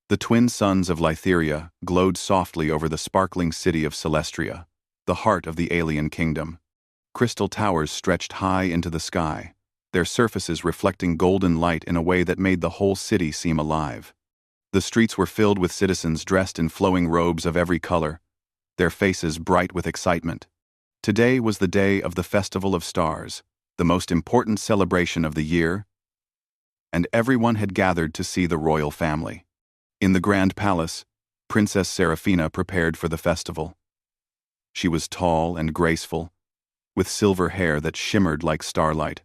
The twin suns of Lytheria glowed softly over the sparkling city of Celestria, the heart of the alien kingdom. Crystal towers stretched high into the sky, their surfaces reflecting golden light in a way that made the whole city seem alive. The streets were filled with citizens dressed in flowing robes of every color, their faces bright with excitement. Today was the day of the Festival of Stars, the most important celebration of the year, and everyone had gathered to see the royal family. In the grand palace, Princess Serafina prepared for the festival. She was tall and graceful, with silver hair that shimmered like starlight.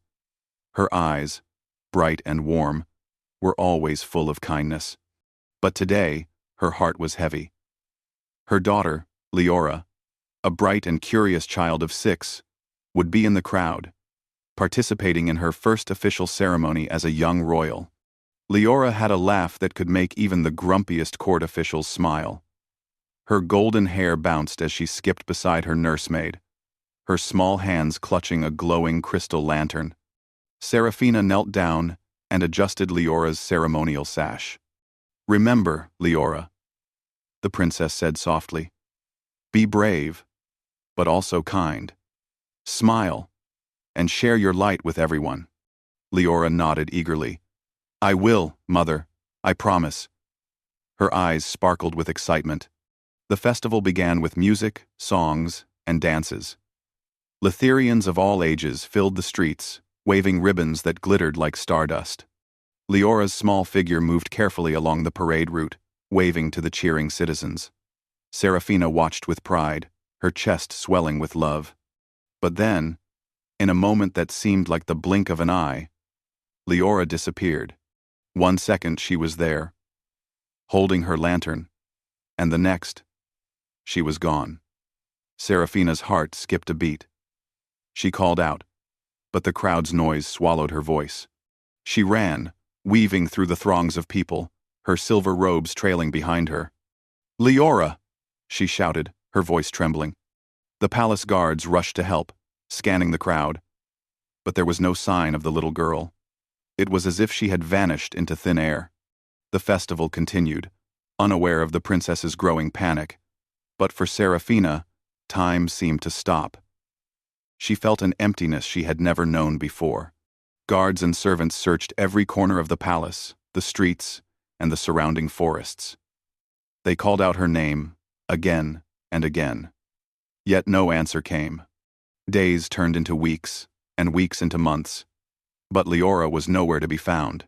Her eyes, bright and warm, were always full of kindness. But today, her heart was heavy. Her daughter, Leora, a bright and curious child of 6, would be in the crowd, participating in her first official ceremony as a young royal. Leora had a laugh that could make even the grumpiest court officials smile. Her golden hair bounced as she skipped beside her nursemaid, her small hands clutching a glowing crystal lantern. Serafina knelt down and adjusted Leora's ceremonial sash. "Remember, Leora," the princess said softly. "Be brave, but also kind. Smile, and share your light with everyone." Leora nodded eagerly. "I will, Mother, I promise." Her eyes sparkled with excitement. The festival began with music, songs, and dances. Lytherians of all ages filled the streets, waving ribbons that glittered like stardust. Leora's small figure moved carefully along the parade route, waving to the cheering citizens. Serafina watched with pride, her chest swelling with love. But then, in a moment that seemed like the blink of an eye, Leora disappeared. 1 second she was there, holding her lantern, and the next, she was gone. Serafina's heart skipped a beat. She called out, but the crowd's noise swallowed her voice. She ran, weaving through the throngs of people, her silver robes trailing behind her. "Leora!" she shouted, her voice trembling. The palace guards rushed to help, scanning the crowd. But there was no sign of the little girl. It was as if she had vanished into thin air. The festival continued, unaware of the princess's growing panic. But for Serafina, time seemed to stop. She felt an emptiness she had never known before. Guards and servants searched every corner of the palace, the streets, and the surrounding forests. They called out her name, again and again. Yet no answer came. Days turned into weeks, and weeks into months. But Leora was nowhere to be found.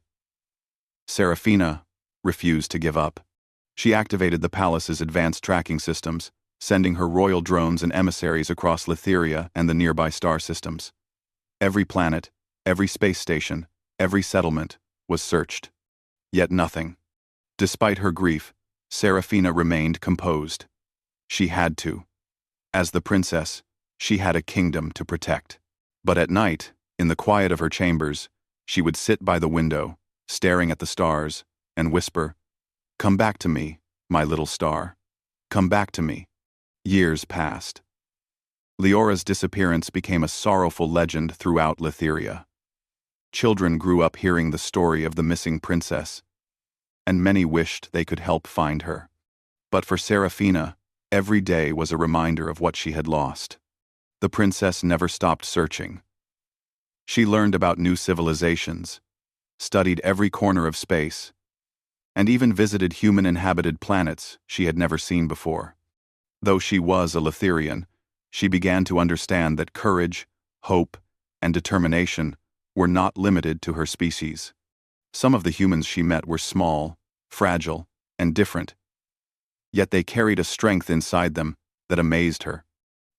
Serafina refused to give up. She activated the palace's advanced tracking systems, sending her royal drones and emissaries across Lytheria and the nearby star systems. Every planet, every space station, every settlement was searched. Yet nothing. Despite her grief, Serafina remained composed. She had to. As the princess, she had a kingdom to protect. But at night, in the quiet of her chambers, she would sit by the window, staring at the stars, and whisper, "Come back to me, my little star. Come back to me." Years passed. Leora's disappearance became a sorrowful legend throughout Lytheria. Children grew up hearing the story of the missing princess, and many wished they could help find her. But for Serafina, every day was a reminder of what she had lost. The princess never stopped searching. She learned about new civilizations, studied every corner of space, and even visited human-inhabited planets she had never seen before. Though she was a Lytherian, she began to understand that courage, hope, and determination were not limited to her species. Some of the humans she met were small, fragile, and different, yet they carried a strength inside them that amazed her.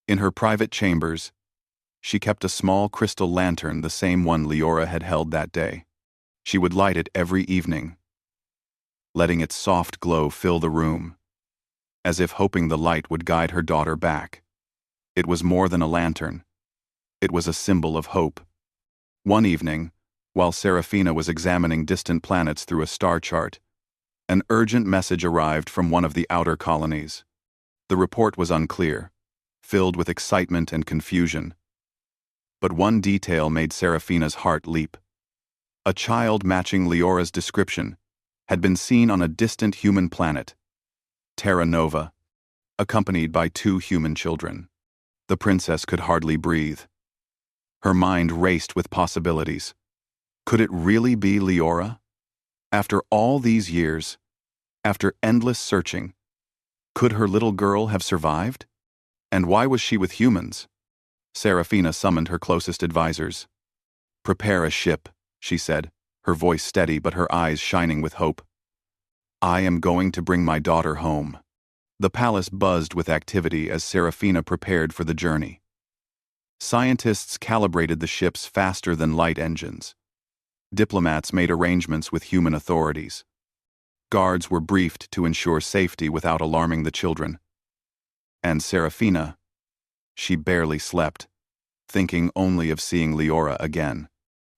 In her private chambers, she kept a small crystal lantern, the same one Leora had held that day. She would light it every evening, letting its soft glow fill the room, as if hoping the light would guide her daughter back. It was more than a lantern. It was a symbol of hope. One evening, while Serafina was examining distant planets through a star chart, an urgent message arrived from one of the outer colonies. The report was unclear, filled with excitement and confusion. But one detail made Serafina's heart leap. A child matching Leora's description had been seen on a distant human planet, Terra Nova, accompanied by 2 human children. The princess could hardly breathe. Her mind raced with possibilities. Could it really be Leora? After all these years, after endless searching, could her little girl have survived? And why was she with humans? Serafina summoned her closest advisors. "Prepare a ship," she said, her voice steady but her eyes shining with hope. "I am going to bring my daughter home." The palace buzzed with activity as Serafina prepared for the journey. Scientists calibrated the ships faster than light engines. Diplomats made arrangements with human authorities. Guards were briefed to ensure safety without alarming the children. And Serafina, she barely slept, thinking only of seeing Leora again.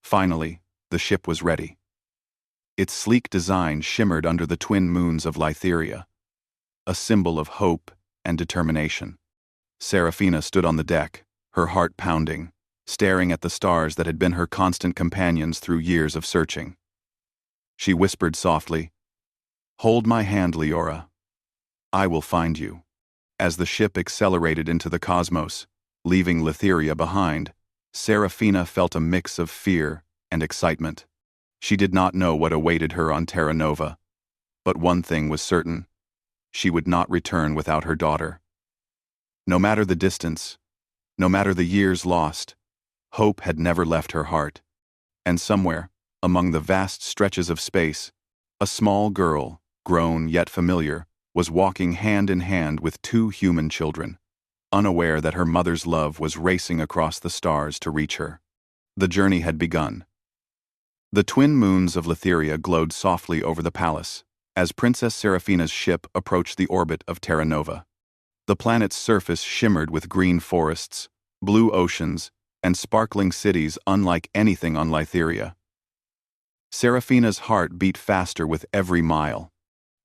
Finally, the ship was ready. Its sleek design shimmered under the twin moons of Lytheria, a symbol of hope and determination. Serafina stood on the deck, her heart pounding, staring at the stars that had been her constant companions through years of searching. She whispered softly, "Hold my hand, Leora. I will find you." As the ship accelerated into the cosmos, leaving Lytheria behind, Serafina felt a mix of fear and excitement. She did not know what awaited her on Terra Nova, but one thing was certain: she would not return without her daughter. No matter the distance, no matter the years lost, hope had never left her heart. And somewhere, among the vast stretches of space, a small girl, grown yet familiar, was walking hand in hand with 2 human children, unaware that her mother's love was racing across the stars to reach her. The journey had begun. The twin moons of Lytheria glowed softly over the palace as Princess Serafina's ship approached the orbit of Terra Nova. The planet's surface shimmered with green forests, blue oceans, and sparkling cities unlike anything on Lytheria. Serafina's heart beat faster with every mile.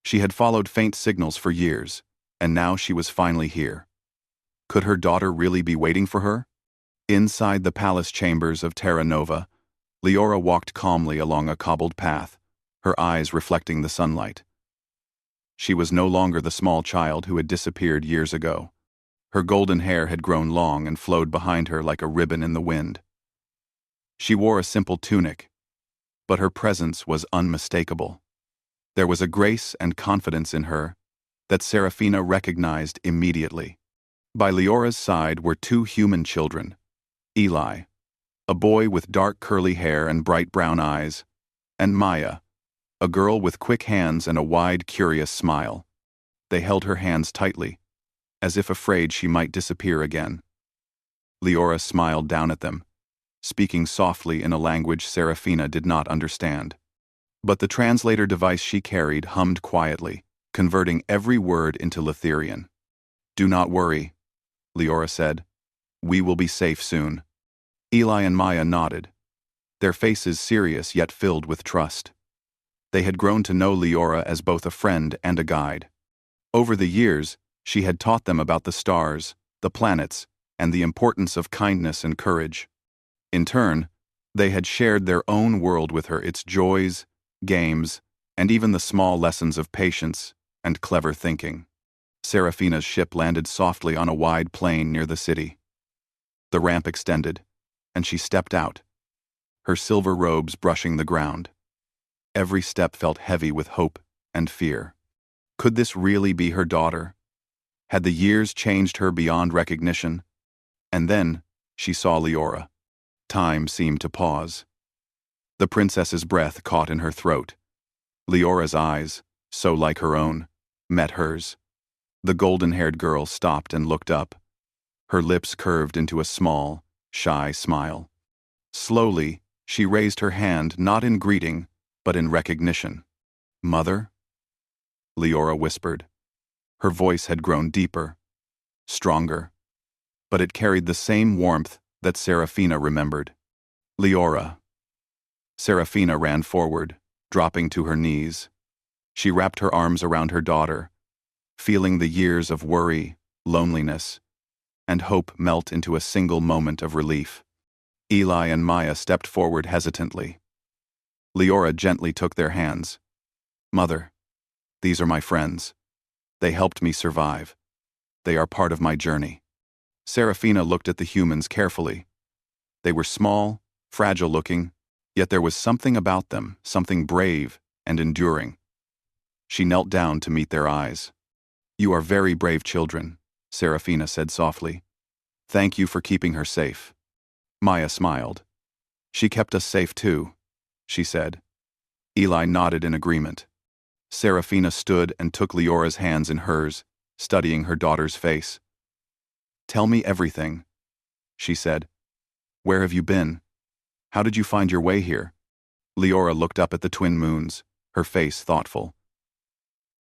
She had followed faint signals for years, and now she was finally here. Could her daughter really be waiting for her? Inside the palace chambers of Terra Nova, Leora walked calmly along a cobbled path, her eyes reflecting the sunlight. She was no longer the small child who had disappeared years ago. Her golden hair had grown long and flowed behind her like a ribbon in the wind. She wore a simple tunic, but her presence was unmistakable. There was a grace and confidence in her that Serafina recognized immediately. By Leora's side were 2 human children: Eli, a boy with dark curly hair and bright brown eyes, and Maya, a girl with quick hands and a wide, curious smile. They held her hands tightly, as if afraid she might disappear again. Leora smiled down at them, speaking softly in a language Serafina did not understand. But the translator device she carried hummed quietly, converting every word into Lytherian. "Do not worry," Leora said. "We will be safe soon." Eli and Maya nodded, their faces serious yet filled with trust. They had grown to know Leora as both a friend and a guide. Over the years, she had taught them about the stars, the planets, and the importance of kindness and courage. In turn, they had shared their own world with her, its joys, games, and even the small lessons of patience and clever thinking. Serafina's ship landed softly on a wide plain near the city. The ramp extended, and she stepped out, her silver robes brushing the ground. Every step felt heavy with hope and fear. Could this really be her daughter? Had the years changed her beyond recognition? And then she saw Leora. Time seemed to pause. The princess's breath caught in her throat. Leora's eyes, so like her own, met hers. The golden-haired girl stopped and looked up. Her lips curved into a small, shy smile. Slowly, she raised her hand not in greeting, but in recognition. "Mother?" Leora whispered. Her voice had grown deeper, stronger, but it carried the same warmth that Serafina remembered. "Leora." Serafina ran forward, dropping to her knees. She wrapped her arms around her daughter, feeling the years of worry, loneliness, and hope melt into a single moment of relief. Eli and Maya stepped forward hesitantly. Leora gently took their hands. Mother, these are my friends. They helped me survive. They are part of my journey. Serafina looked at the humans carefully. They were small, fragile-looking, yet there was something about them, something brave and enduring. She knelt down to meet their eyes. "You are very brave children," Serafina said softly. "Thank you for keeping her safe." Maya smiled. "She kept us safe too," she said. Eli nodded in agreement. Serafina stood and took Leora's hands in hers, studying her daughter's face. "Tell me everything," she said. "Where have you been? How did you find your way here?" Leora looked up at the twin moons, her face thoughtful.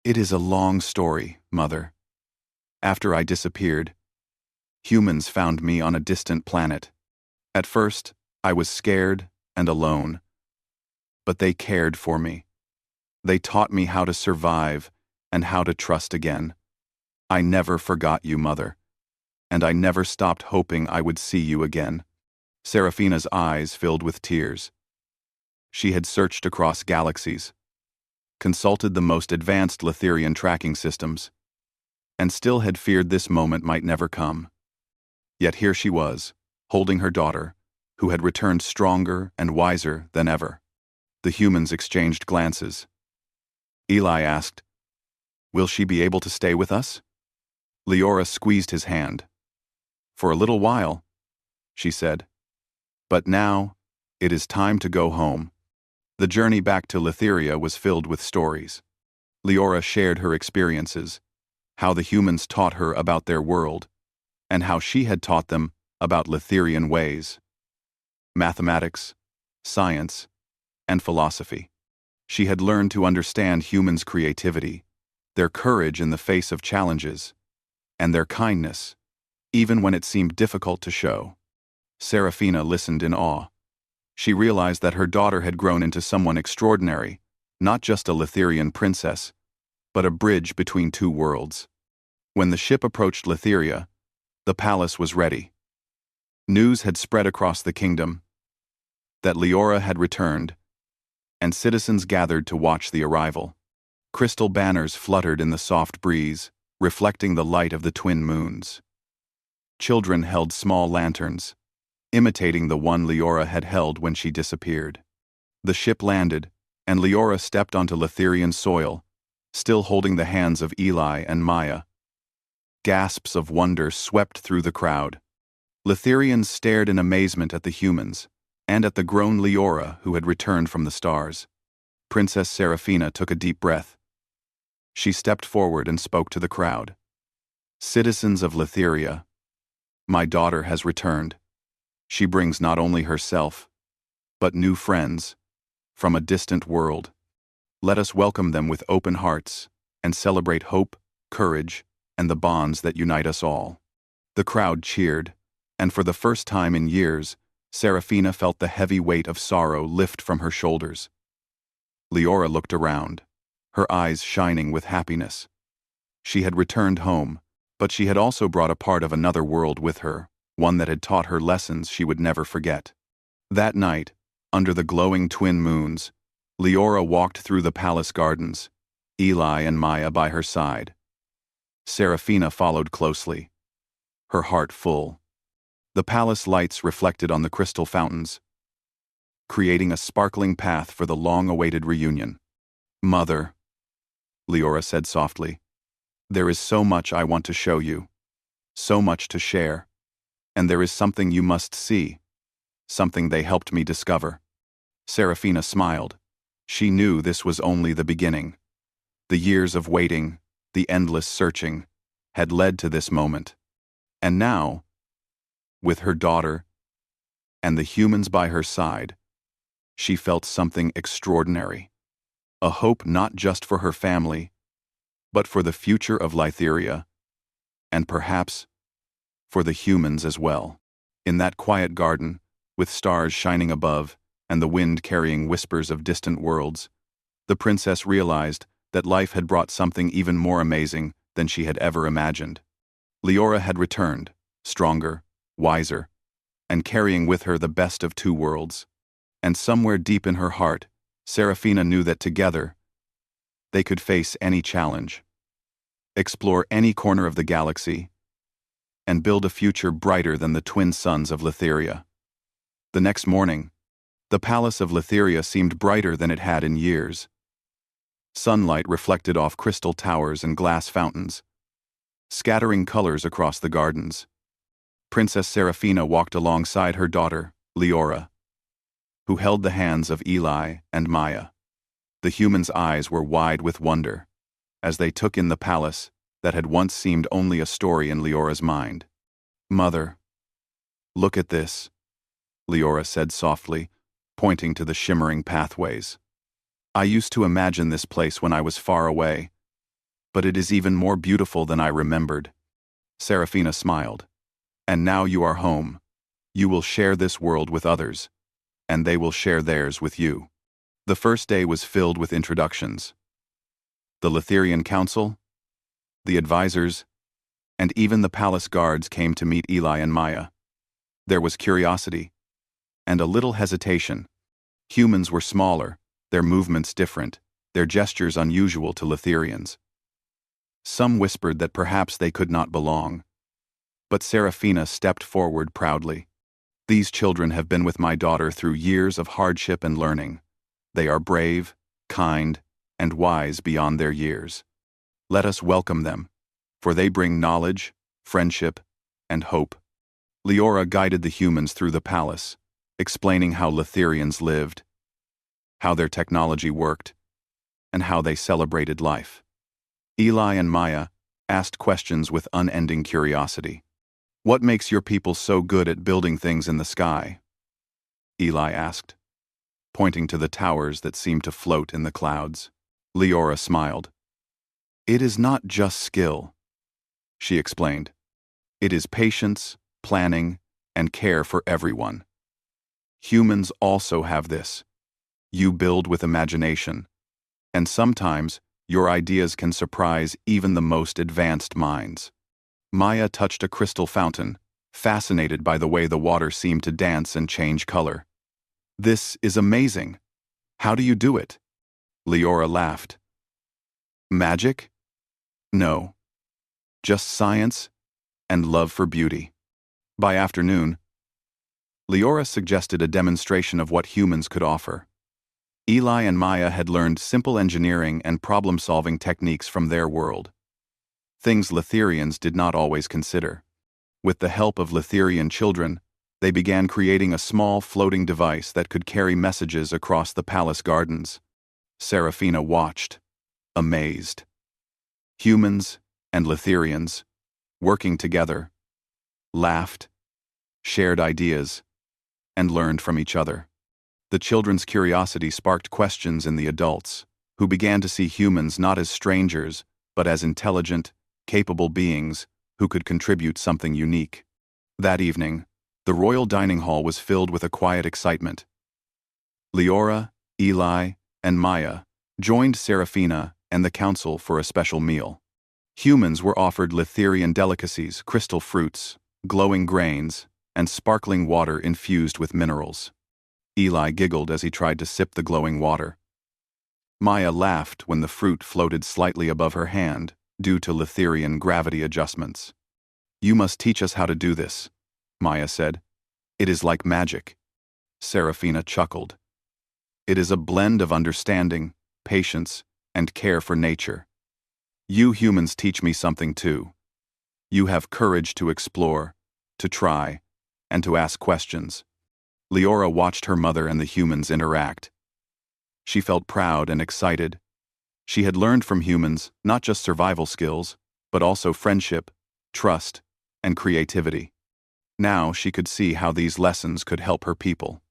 "It is a long story, Mother. After I disappeared, humans found me on a distant planet. At first, I was scared and alone. But they cared for me. They taught me how to survive and how to trust again. I never forgot you, Mother. And I never stopped hoping I would see you again." Serafina's eyes filled with tears. She had searched across galaxies, consulted the most advanced Letherian tracking systems, and still had feared this moment might never come. Yet here she was, holding her daughter, who had returned stronger and wiser than ever. The humans exchanged glances. Eli asked, "Will she be able to stay with us?" Leora squeezed his hand. "For a little while," she said. "But now, it is time to go home." The journey back to Letheria was filled with stories. Leora shared her experiences, how the humans taught her about their world, and how she had taught them about Letherian ways. Mathematics, science, and philosophy. She had learned to understand humans' creativity, their courage in the face of challenges, and their kindness, even when it seemed difficult to show. Serafina listened in awe. She realized that her daughter had grown into someone extraordinary, not just a Letherian princess, but a bridge between two worlds. When the ship approached Letheria, the palace was ready. News had spread across the kingdom that Leora had returned, and citizens gathered to watch the arrival. Crystal banners fluttered in the soft breeze, reflecting the light of the twin moons. Children held small lanterns, imitating the one Leora had held when she disappeared. The ship landed, and Leora stepped onto Letherian soil, still holding the hands of Eli and Maya. Gasps of wonder swept through the crowd. Letherians stared in amazement at the humans, and at the grown Leora who had returned from the stars. Princess Serafina took a deep breath. She stepped forward and spoke to the crowd. "Citizens of Letheria, my daughter has returned. She brings not only herself, but new friends from a distant world. Let us welcome them with open hearts and celebrate hope, courage, and the bonds that unite us all." The crowd cheered, and for the first time in years, Serafina felt the heavy weight of sorrow lift from her shoulders. Leora looked around, her eyes shining with happiness. She had returned home, but she had also brought a part of another world with her, one that had taught her lessons she would never forget. That night, under the glowing twin moons, Leora walked through the palace gardens, Eli and Maya by her side. Serafina followed closely, her heart full. The palace lights reflected on the crystal fountains, creating a sparkling path for the long-awaited reunion. "Mother," Leora said softly, "there is so much I want to show you, so much to share, and there is something you must see, something they helped me discover." Serafina smiled. She knew this was only the beginning. The years of waiting, the endless searching, had led to this moment. And now, with her daughter and the humans by her side, she felt something extraordinary. A hope not just for her family, but for the future of Letheria, and perhaps for the humans as well. In that quiet garden, with stars shining above and the wind carrying whispers of distant worlds, the princess realized that life had brought something even more amazing than she had ever imagined. Leora had returned, stronger, wiser, and carrying with her the best of two worlds. And somewhere deep in her heart, Serafina knew that together, They could face any challenge, explore any corner of the galaxy, and build a future brighter than the twin suns of Letheria. The next morning, the palace of Letheria seemed brighter than it had in years. Sunlight reflected off crystal towers and glass fountains, scattering colors across the gardens. Princess Seraphina walked alongside her daughter, Leora, who held the hands of Eli and Maya. The humans' eyes were wide with wonder as they took in the palace that had once seemed only a story in Leora's mind. "Mother, look at this," Leora said softly, pointing to the shimmering pathways. "I used to imagine this place when I was far away, but it is even more beautiful than I remembered." Seraphina smiled. "And now you are home. You will share this world with others, and they will share theirs with you." The first day was filled with introductions. The Letherian Council, the advisors, and even the palace guards came to meet Eli and Maya. There was curiosity, and a little hesitation. Humans were smaller, their movements different, their gestures unusual to Letherians. Some whispered that perhaps they could not belong. But Seraphina stepped forward proudly. "These children have been with my daughter through years of hardship and learning. They are brave, kind, and wise beyond their years. Let us welcome them, for they bring knowledge, friendship, and hope." Leora guided the humans through the palace, explaining how Letherians lived, how their technology worked, and how they celebrated life. Eli and Maya asked questions with unending curiosity. "What makes your people so good at building things in the sky?" Eli asked, pointing to the towers that seemed to float in the clouds. Leora smiled. "It is not just skill," she explained. "It is patience, planning, and care for everyone. Humans also have this. You build with imagination, and sometimes your ideas can surprise even the most advanced minds." Maya touched a crystal fountain, fascinated by the way the water seemed to dance and change color. "This is amazing. How do you do it?" Leora laughed. "Magic? No. Just science and love for beauty." By afternoon, Leora suggested a demonstration of what humans could offer. Eli and Maya had learned simple engineering and problem-solving techniques from their world, things Letherians did not always consider. With the help of Letherian children, they began creating a small floating device that could carry messages across the palace gardens. Seraphina watched, amazed. Humans and Letherians, working together, laughed, shared ideas, and learned from each other. The children's curiosity sparked questions in the adults, who began to see humans not as strangers, but as intelligent, capable beings who could contribute something unique. That evening, the royal dining hall was filled with a quiet excitement. Leora, Eli, and Maya joined Seraphina and the council for a special meal. Humans were offered Letherian delicacies, crystal fruits, glowing grains, and sparkling water infused with minerals. Eli giggled as he tried to sip the glowing water. Maya laughed when the fruit floated slightly above her hand due to Letherian gravity adjustments. "You must teach us how to do this," Maya said. "It is like magic." Seraphina chuckled. "It is a blend of understanding, patience, and care for nature. You humans teach me something too. You have courage to explore, to try, and to ask questions." Leora watched her mother and the humans interact. She felt proud and excited. She had learned from humans not just survival skills, but also friendship, trust, and creativity. Now she could see how these lessons could help her people.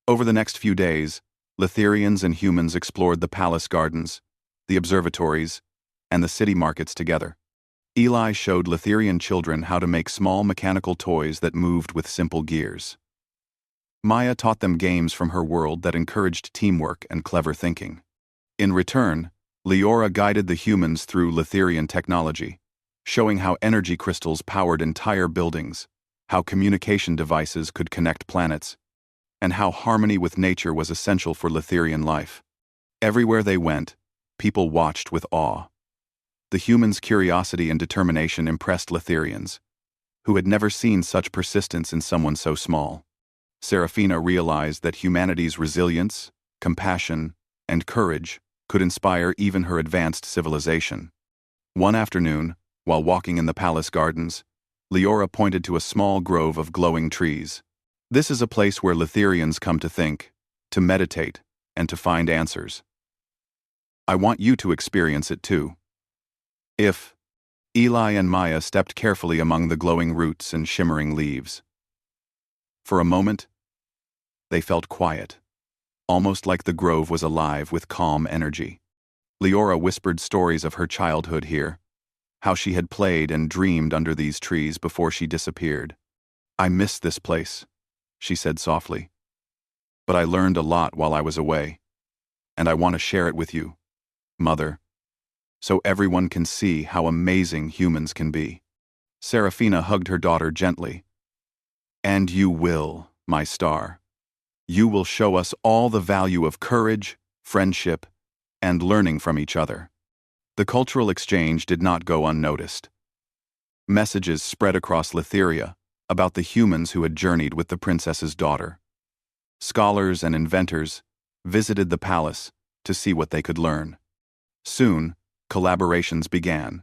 Over the next few days, Letherians and humans explored the palace gardens, the observatories, and the city markets together. Eli showed Letherian children how to make small mechanical toys that moved with simple gears. Maya taught them games from her world that encouraged teamwork and clever thinking. In return, Leora guided the humans through Letherian technology, showing how energy crystals powered entire buildings, how communication devices could connect planets, and how harmony with nature was essential for Letherian life. Everywhere they went, People watched with awe. The humans' curiosity and determination impressed Letherians, who had never seen such persistence in someone so small. Serafina realized that humanity's resilience, compassion, and courage could inspire even her advanced civilization. One afternoon, while walking in the palace gardens, Leora pointed to a small grove of glowing trees. This is a place where Letherians come to think, to meditate, and to find answers. I want you to experience it too. If Eli and Maya stepped carefully among the glowing roots and shimmering leaves. For a moment, they felt quiet, almost like the grove was alive with calm energy. Leora whispered stories of her childhood here, how she had played and dreamed under these trees before she disappeared. I miss this place, she said softly. But I learned a lot while I was away, and I want to share it with you, Mother, so everyone can see how amazing humans can be. Serafina hugged her daughter gently. And you will, my star. You will show us all the value of courage, friendship, and learning from each other. The cultural exchange did not go unnoticed. Messages spread across Letheria about the humans who had journeyed with the princess's daughter. Scholars and inventors visited the palace to see what they could learn. Soon, collaborations began.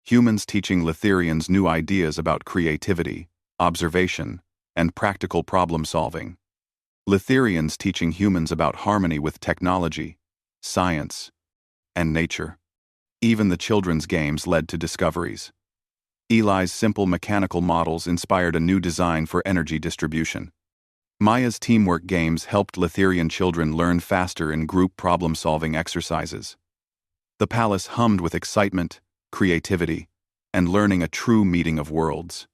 Humans teaching Letherians new ideas about creativity, observation, and practical problem-solving. Letherians teaching humans about harmony with technology, science, and nature. Even the children's games led to discoveries. Eli's simple mechanical models inspired a new design for energy distribution. Maya's teamwork games helped Letherian children learn faster in group problem-solving exercises. The palace hummed with excitement, creativity, and learning a true meeting of worlds.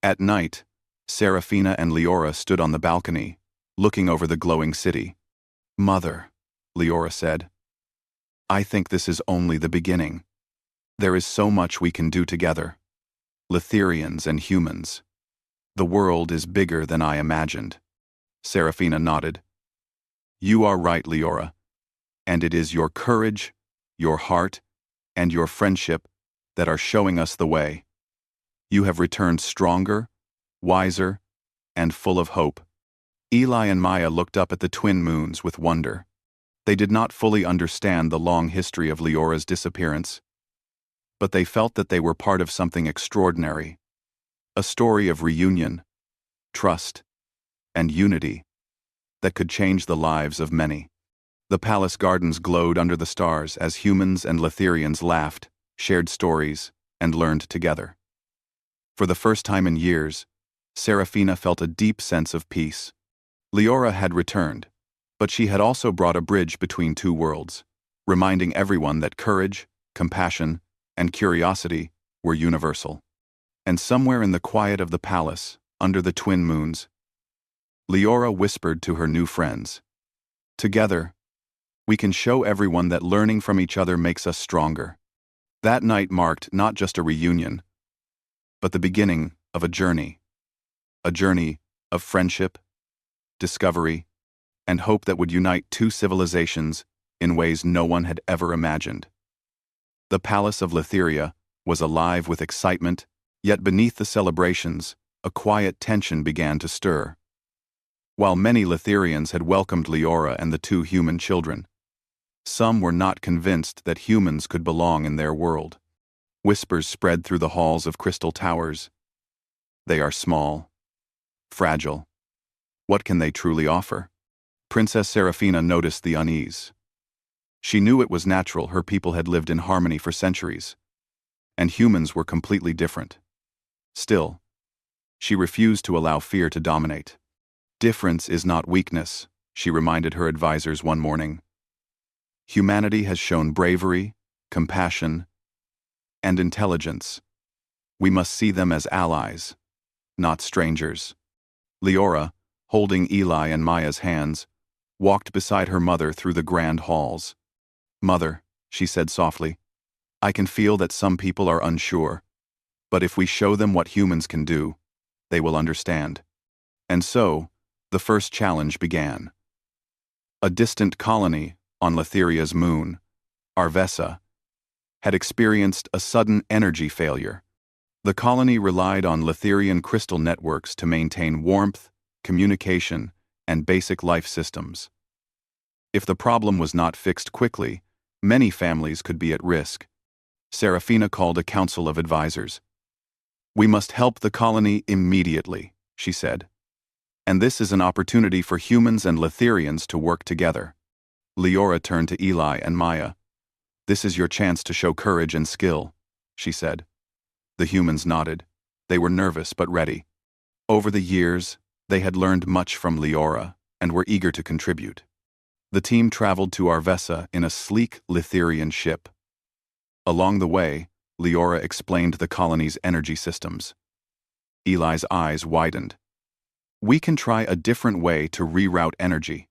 At night, Serafina and Leora stood on the balcony, looking over the glowing city. Mother, Leora said, I think this is only the beginning. There is so much we can do together. Letherians and humans. The world is bigger than I imagined. Serafina nodded. You are right, Leora, and it is your courage, your heart, and your friendship that are showing us the way. You have returned stronger, wiser, and full of hope. Eli and Maya looked up at the twin moons with wonder. They did not fully understand the long history of Leora's disappearance, but they felt that they were part of something extraordinary. A story of reunion, trust, and unity that could change the lives of many. The palace gardens glowed under the stars as humans and Letherians laughed, shared stories, and learned together. For the first time in years, Serafina felt a deep sense of peace. Leora had returned, but she had also brought a bridge between two worlds, reminding everyone that courage, compassion, and curiosity were universal. And somewhere in the quiet of the palace, under the twin moons, Leora whispered to her new friends, Together, we can show everyone that learning from each other makes us stronger. That night marked not just a reunion, but the beginning of a journey of friendship, discovery, and hope that would unite two civilizations in ways no one had ever imagined. The palace of Letheria was alive with excitement, yet beneath the celebrations, a quiet tension began to stir. While many Letherians had welcomed Leora and the two human children, some were not convinced that humans could belong in their world. Whispers spread through the halls of crystal towers. They are small, fragile. What can they truly offer? Princess Serafina noticed the unease. She knew it was natural. Her people had lived in harmony for centuries, and humans were completely different. Still, she refused to allow fear to dominate. Difference is not weakness, she reminded her advisors one morning. Humanity has shown bravery, compassion, and intelligence. We must see them as allies, not strangers. Leora, holding Eli and Maya's hands, walked beside her mother through the grand halls. Mother, she said softly, I can feel that some people are unsure, but if we show them what humans can do, they will understand. And so, the first challenge began. A distant colony on Letheria's moon Arvesa, had experienced a sudden energy failure. The colony relied on Letherian crystal networks to maintain warmth, communication, and basic life systems. If the problem was not fixed quickly, many families could be at risk. Serafina called a council of advisors. "We must help the colony immediately," she said. "And this is an opportunity for humans and Letherians to work together." Leora turned to Eli and Maya. "This is your chance to show courage and skill," she said. The humans nodded. They were nervous but ready. Over the years, they had learned much from Leora and were eager to contribute. The team traveled to Arvesa in a sleek Letherian ship. Along the way, Leora explained the colony's energy systems. Eli's eyes widened. "We can try a different way to reroute energy,"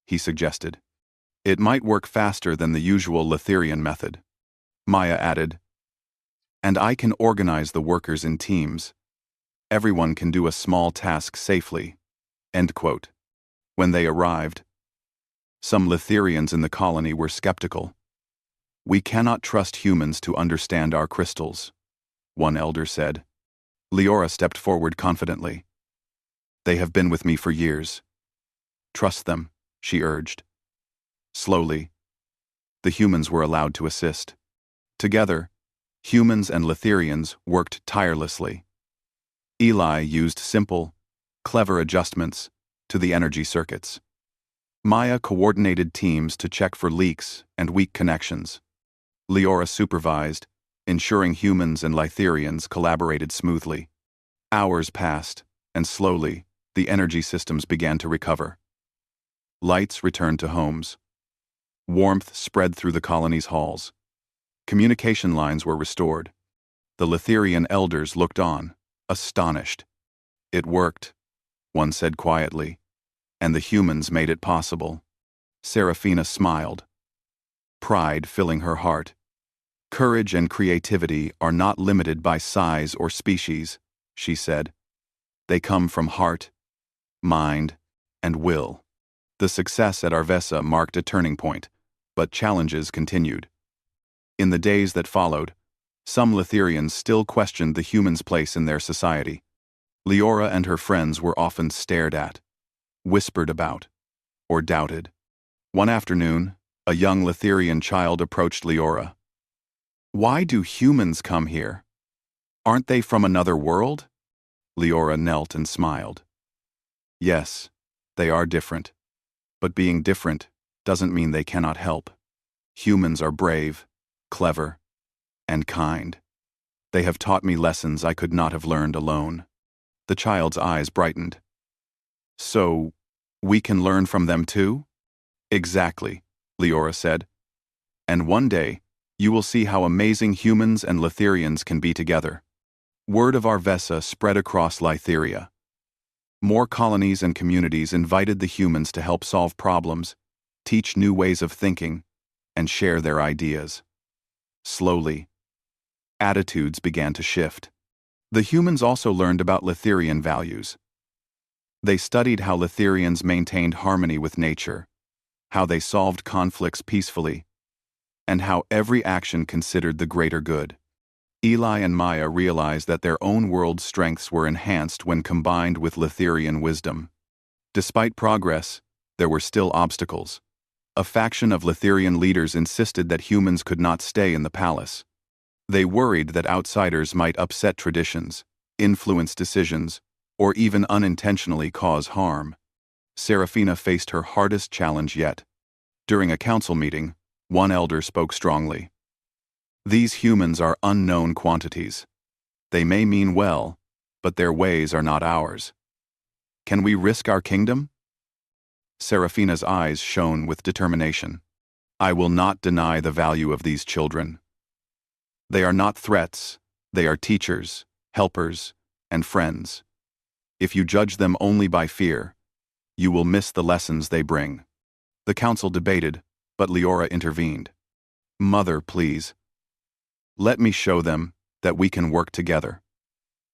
he suggested. "It might work faster than the usual Letherian method." Maya added, "And I can organize the workers in teams. Everyone can do a small task safely." End quote. When they arrived, some Letherians in the colony were skeptical. "We cannot trust humans to understand our crystals," one elder said. Leora stepped forward confidently. "They have been with me for years. Trust them," she urged. Slowly, the humans were allowed to assist. Together, humans and Letherians worked tirelessly. Eli used simple, clever adjustments to the energy circuits. Maya coordinated teams to check for leaks and weak connections. Leora supervised, ensuring humans and Letherians collaborated smoothly. Hours passed, and slowly, the energy systems began to recover. Lights returned to homes. Warmth spread through the colony's halls. Communication lines were restored. The Letherian elders looked on, astonished. "It worked," one said quietly, "and the humans made it possible." Serafina smiled, pride filling her heart. "Courage and creativity are not limited by size or species," she said. "They come from heart, mind, and will." The success at Arvesa marked a turning point, but challenges continued. In the days that followed, some Letherians still questioned the humans' place in their society. Leora and her friends were often stared at, whispered about, or doubted. One afternoon, a young Letherian child approached Leora. "Why do humans come here? Aren't they from another world?" Leora knelt and smiled. "Yes, they are different. But being different doesn't mean they cannot help. Humans are brave, clever, and kind. They have taught me lessons I could not have learned alone." The child's eyes brightened. "So, we can learn from them too?" "Exactly," Leora said. "And one day, you will see how amazing humans and Letherians can be together." Word of Arvesa spread across Lytheria. More colonies and communities invited the humans to help solve problems, teach new ways of thinking, and share their ideas. Slowly, attitudes began to shift. The humans also learned about Letherian values. They studied how Letherians maintained harmony with nature, how they solved conflicts peacefully, and how every action considered the greater good. Eli and Maya realized that their own world's strengths were enhanced when combined with Letherian wisdom. Despite progress, there were still obstacles. A faction of Letherian leaders insisted that humans could not stay in the palace. They worried that outsiders might upset traditions, influence decisions, or even unintentionally cause harm. Serafina faced her hardest challenge yet. During a council meeting, one elder spoke strongly. "These humans are unknown quantities. They may mean well, but their ways are not ours. Can we risk our kingdom?" Serafina's eyes shone with determination. "I will not deny the value of these children. They are not threats, they are teachers, helpers, and friends. If you judge them only by fear, you will miss the lessons they bring." The council debated, but Leora intervened. "Mother, please. Let me show them that we can work together.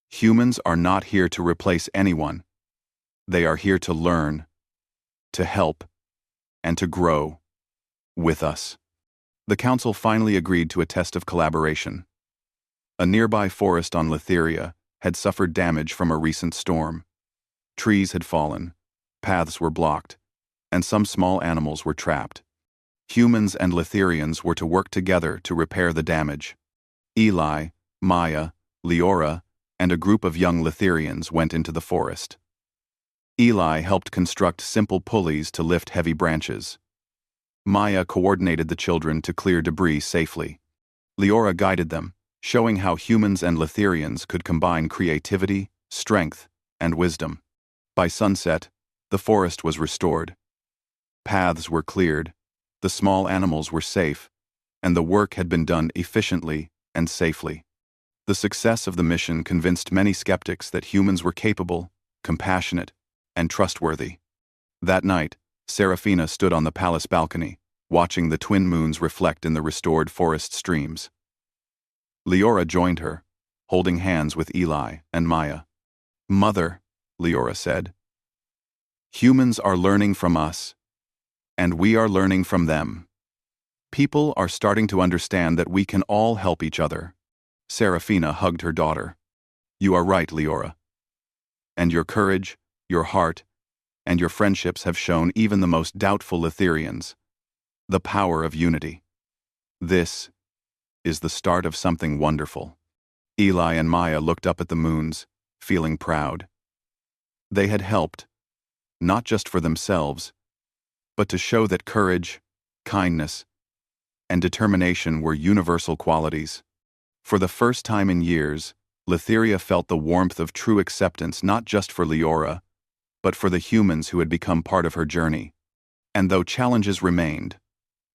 Humans are not here to replace anyone. They are here to learn, to help, and to grow with us." The council finally agreed to a test of collaboration. A nearby forest on Letheria had suffered damage from a recent storm. Trees had fallen, paths were blocked, and some small animals were trapped. Humans and Letherians were to work together to repair the damage. Eli, Maya, Leora, and a group of young Letherians went into the forest. Eli helped construct simple pulleys to lift heavy branches. Maya coordinated the children to clear debris safely. Leora guided them, showing how humans and Letherians could combine creativity, strength, and wisdom. By sunset, the forest was restored. Paths were cleared, the small animals were safe, and the work had been done efficiently and safely. The success of the mission convinced many skeptics that humans were capable, compassionate, and trustworthy. That night, Serafina stood on the palace balcony, watching the twin moons reflect in the restored forest streams. Leora joined her, holding hands with Eli and Maya. "Mother," Leora said, "humans are learning from us, and we are learning from them. People are starting to understand that we can all help each other." Serafina hugged her daughter. "You are right, Leora. And your courage, your heart, and your friendships have shown even the most doubtful Letherians the power of unity. This is the start of something wonderful." Eli and Maya looked up at the moons, feeling proud. They had helped, not just for themselves, but to show that courage, kindness, and determination were universal qualities. For the first time in years, Letheria felt the warmth of true acceptance not just for Leora, but for the humans who had become part of her journey. And though challenges remained,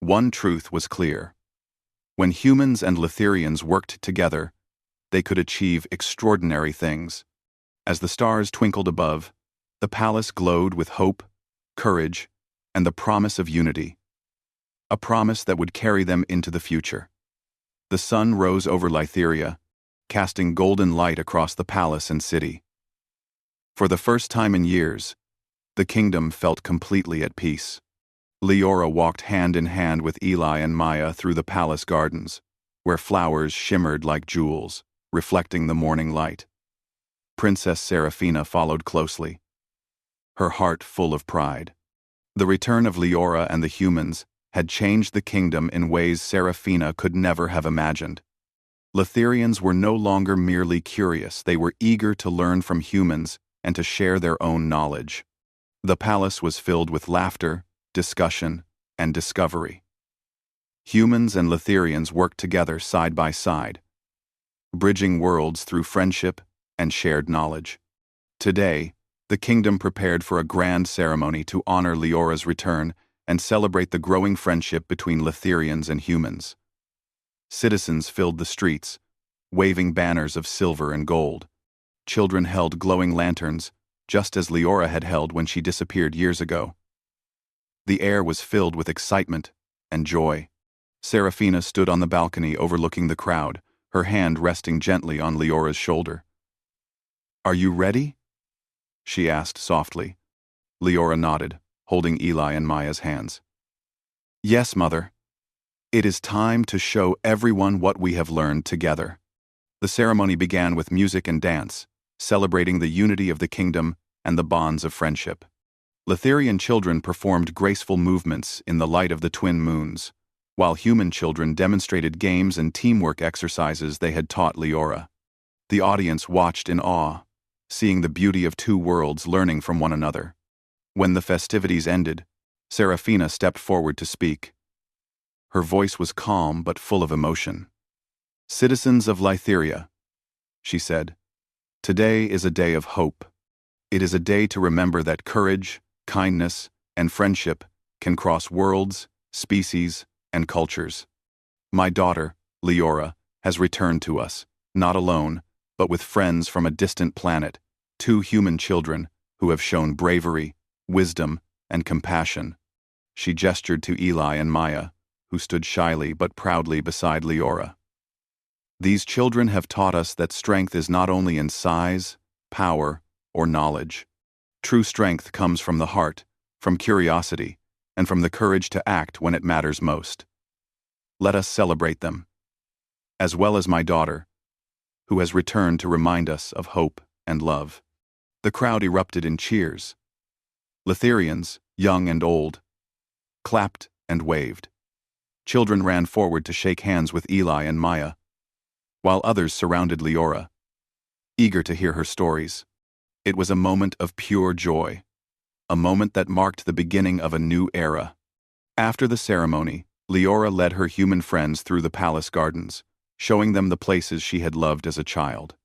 one truth was clear. When humans and Letherians worked together, they could achieve extraordinary things. As the stars twinkled above, the palace glowed with hope, courage, and the promise of unity. A promise that would carry them into the future. The sun rose over Letheria, casting golden light across the palace and city. For the first time in years, the kingdom felt completely at peace. Leora walked hand in hand with Eli and Maya through the palace gardens, where flowers shimmered like jewels, reflecting the morning light. Princess Serafina followed closely, her heart full of pride. The return of Leora and the humans had changed the kingdom in ways Serafina could never have imagined. Letherians were no longer merely curious, they were eager to learn from humans and to share their own knowledge. The palace was filled with laughter, discussion, and discovery. Humans and Letherians worked together side by side, bridging worlds through friendship and shared knowledge. Today, the kingdom prepared for a grand ceremony to honor Leora's return and celebrate the growing friendship between Letherians and humans. Citizens filled the streets, waving banners of silver and gold. Children held glowing lanterns, just as Leora had held when she disappeared years ago. The air was filled with excitement and joy. Serafina stood on the balcony overlooking the crowd, her hand resting gently on Leora's shoulder. "Are you ready?" she asked softly. Leora nodded, holding Eli and Maya's hands. "Yes, Mother. It is time to show everyone what we have learned together." The ceremony began with music and dance, celebrating the unity of the kingdom and the bonds of friendship. Letherian children performed graceful movements in the light of the twin moons, while human children demonstrated games and teamwork exercises they had taught Leora. The audience watched in awe, seeing the beauty of two worlds learning from one another. When the festivities ended, Serafina stepped forward to speak. Her voice was calm but full of emotion. "Citizens of Letheria," she said, "today is a day of hope. It is a day to remember that courage, kindness, and friendship can cross worlds, species, and cultures. My daughter, Leora, has returned to us, not alone, but with friends from a distant planet, two human children who have shown bravery, wisdom, and compassion." She gestured to Eli and Maya, who stood shyly but proudly beside Leora. "These children have taught us that strength is not only in size, power, or knowledge. True strength comes from the heart, from curiosity, and from the courage to act when it matters most." Let us celebrate them, as well as my daughter, who has returned to remind us of hope and love." The crowd erupted in cheers. Lithirians, young and old, clapped and waved. Children ran forward to shake hands with Eli and Maya, while others surrounded Leora, eager to hear her stories. It was a moment of pure joy, a moment that marked the beginning of a new era. After the ceremony, Leora led her human friends through the palace gardens, showing them the places she had loved as a child.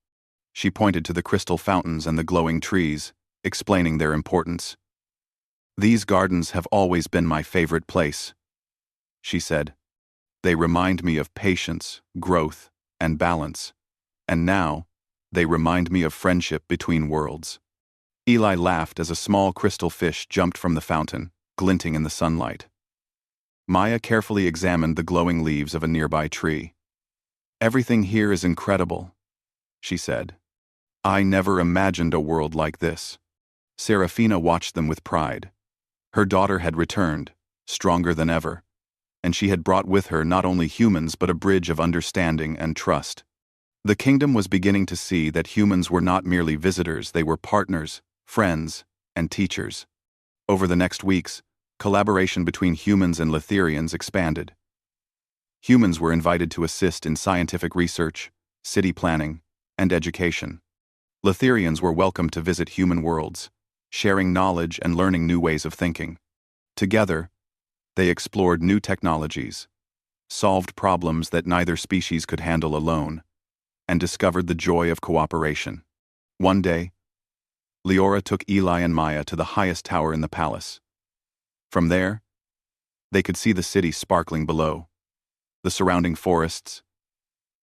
She pointed to the crystal fountains and the glowing trees, explaining their importance. "These gardens have always been my favorite place," she said. "They remind me of patience, growth, and balance. And now, they remind me of friendship between worlds." Eli laughed as a small crystal fish jumped from the fountain, glinting in the sunlight. Maya carefully examined the glowing leaves of a nearby tree. "Everything here is incredible," she said. "I never imagined a world like this." Serafina watched them with pride. Her daughter had returned, stronger than ever, and she had brought with her not only humans but a bridge of understanding and trust. The kingdom was beginning to see that humans were not merely visitors, they were partners, friends, and teachers. Over the next weeks, collaboration between humans and Lithirians expanded. Humans were invited to assist in scientific research, city planning, and education. Lithirians were welcome to visit human worlds, sharing knowledge and learning new ways of thinking. Together, they explored new technologies, solved problems that neither species could handle alone, and discovered the joy of cooperation. One day, Leora took Eli and Maya to the highest tower in the palace. From there, they could see the city sparkling below, the surrounding forests,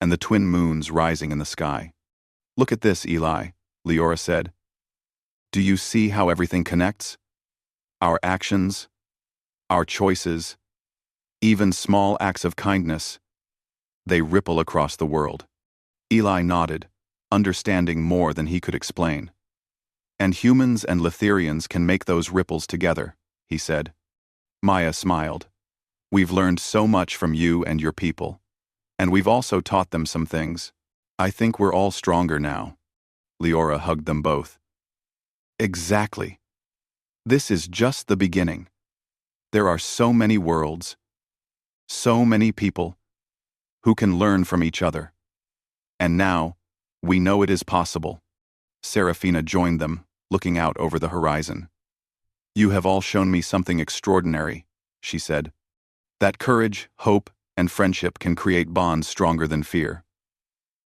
and the twin moons rising in the sky. "Look at this, Eli," Leora said. "Do you see how everything connects? Our actions, our choices, even small acts of kindness, they ripple across the world." Eli nodded, understanding more than he could explain. "And humans and Lithirians can make those ripples together," he said. Maya smiled. "We've learned so much from you and your people, and we've also taught them some things. I think we're all stronger now." Leora hugged them both. "Exactly. This is just the beginning. There are so many worlds, so many people, who can learn from each other. And now, we know it is possible." Serafina joined them, looking out over the horizon. "You have all shown me something extraordinary," she said. "That courage, hope, and friendship can create bonds stronger than fear.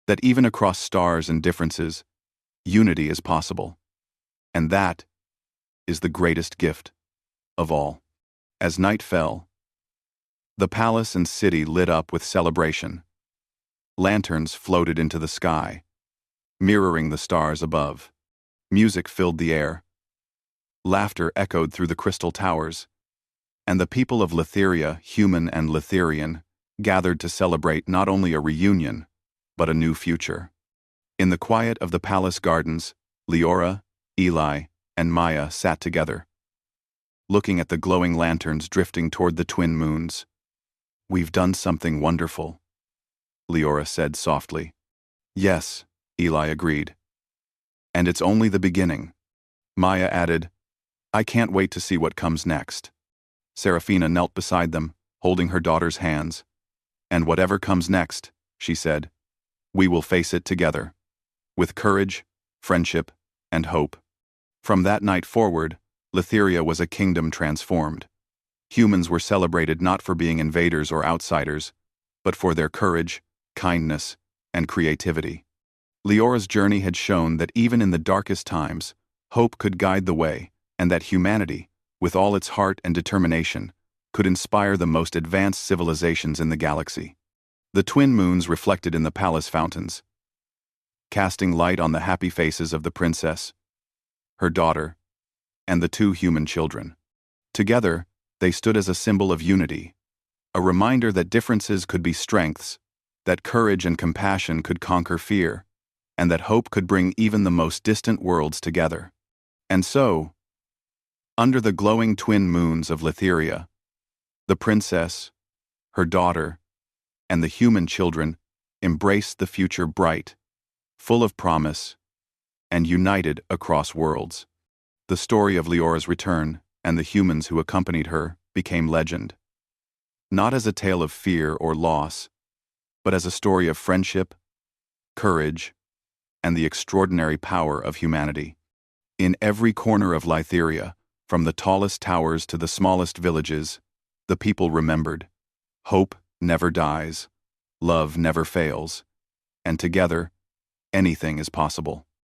That even across stars and differences, unity is possible. And that is the greatest gift of all." As night fell, the palace and city lit up with celebration. Lanterns floated into the sky, mirroring the stars above. Music filled the air. Laughter echoed through the crystal towers, and the people of Litheria, human and Lithirian, gathered to celebrate not only a reunion, but a new future. In the quiet of the palace gardens, Leora, Eli, and Maya sat together, looking at the glowing lanterns drifting toward the twin moons. "We've done something wonderful," Leora said softly. "Yes," Eli agreed. "And it's only the beginning." Maya added, "I can't wait to see what comes next." Serafina knelt beside them, holding her daughter's hands. "And whatever comes next," she said, "we will face it together, with courage, friendship, and hope." From that night forward, Litheria was a kingdom transformed. Humans were celebrated not for being invaders or outsiders, but for their courage, kindness, and creativity. Leora's journey had shown that even in the darkest times, hope could guide the way, and that humanity, with all its heart and determination, could inspire the most advanced civilizations in the galaxy. The twin moons reflected in the palace fountains, casting light on the happy faces of the princess, her daughter, and the two human children. Together, they stood as a symbol of unity, a reminder that differences could be strengths, that courage and compassion could conquer fear, and that hope could bring even the most distant worlds together. And so, under the glowing twin moons of Litheria, the princess, her daughter, and the human children embraced the future bright, full of promise, and united across worlds. The story of Leora's return and the humans who accompanied her became legend, not as a tale of fear or loss, but as a story of friendship, courage, and the extraordinary power of humanity. In every corner of Lytheria, from the tallest towers to the smallest villages, the people remembered. Hope never dies, love never fails, and together, anything is possible.